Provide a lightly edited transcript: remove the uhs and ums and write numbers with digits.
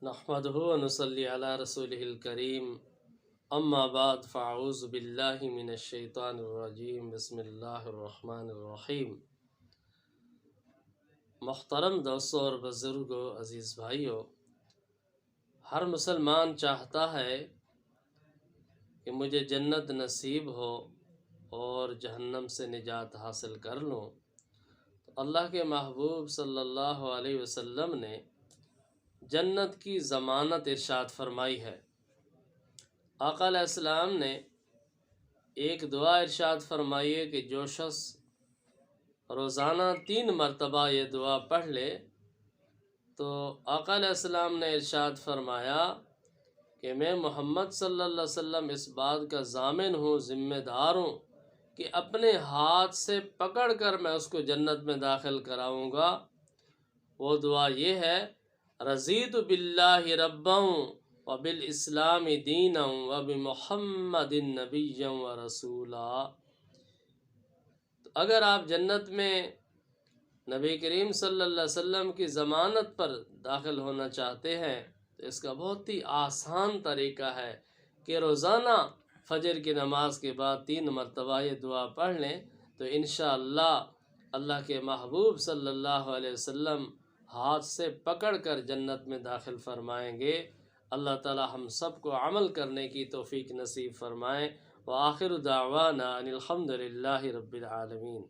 نحمدہ و نصلی علی رسولہ الکریم اما بعد فاعوذ باللہ من الشیطان الرجیم بسم اللہ الرحمن الرحیم۔ محترم دوستوں اور بزرگوں، عزیز بھائیوں، ہر مسلمان چاہتا ہے کہ مجھے جنت نصیب ہو اور جہنم سے نجات حاصل کر لوں۔ تو اللہ کے محبوب صلی اللہ علیہ وسلم نے جنت کی ضمانت ارشاد فرمائی ہے۔ آقا علیہ السلام نے ایک دعا ارشاد فرمائی ہے کہ جو شخص روزانہ 3 مرتبہ یہ دعا پڑھ لے تو آقا علیہ السلام نے ارشاد فرمایا کہ میں محمد صلی اللہ علیہ وسلم اس بات کا ضامن ہوں، ذمہ دار ہوں کہ اپنے ہاتھ سے پکڑ کر میں اس کو جنت میں داخل کراؤں گا۔ وہ دعا یہ ہے: رضیت باللہ ربا وبالاسلام دینا وبمحمد نبیا ورسولا۔ اگر آپ جنت میں نبی کریم صلی اللہ علیہ وسلم کی ضمانت پر داخل ہونا چاہتے ہیں تو اس کا بہت ہی آسان طریقہ ہے کہ روزانہ فجر کی نماز کے بعد 3 مرتبہ یہ دعا پڑھ لیں تو انشاءاللہ اللہ کے محبوب صلی اللہ علیہ وسلم ہاتھ سے پکڑ کر جنت میں داخل فرمائیں گے۔ اللہ تعالی ہم سب کو عمل کرنے کی توفیق نصیب فرمائیں۔ وآخر دعوانا ان الحمد للہ رب العالمین۔